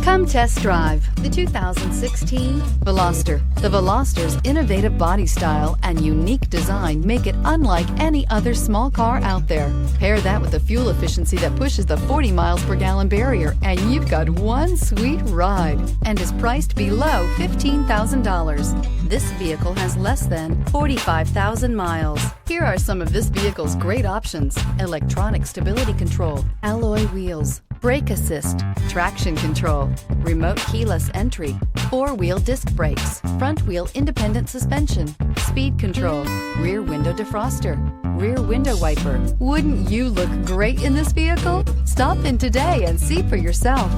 Come test drive the 2016 Veloster. The Veloster's innovative body style and unique design make it unlike any other small car out there. Pair that with a fuel efficiency that pushes the 40 miles per gallon barrier, and you've got one sweet ride, and is priced below $15,000. This vehicle has less than 45,000 miles. Here are some of this vehicle's great options: electronic stability control, alloy wheels, brake assist, traction control, remote keyless entry, four-wheel disc brakes, front-wheel independent suspension, speed control, rear window defroster, rear window wiper. Wouldn't you look great in this vehicle? Stop in today and see for yourself.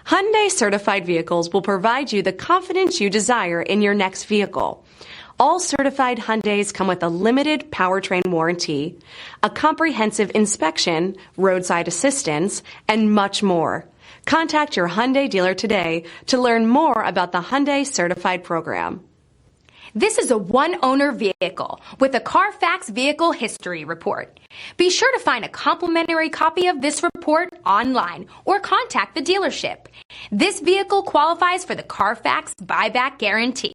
Hyundai certified vehicles will provide you the confidence you desire in your next vehicle. All certified Hyundais come with a limited powertrain warranty, a comprehensive inspection, roadside assistance, and much more. Contact your Hyundai dealer today to learn more about the Hyundai certified program. This is a one-owner vehicle with a CARFAX Vehicle History Report. Be sure to find a complimentary copy of this report online or contact the dealership. This vehicle qualifies for the CARFAX Buyback Guarantee.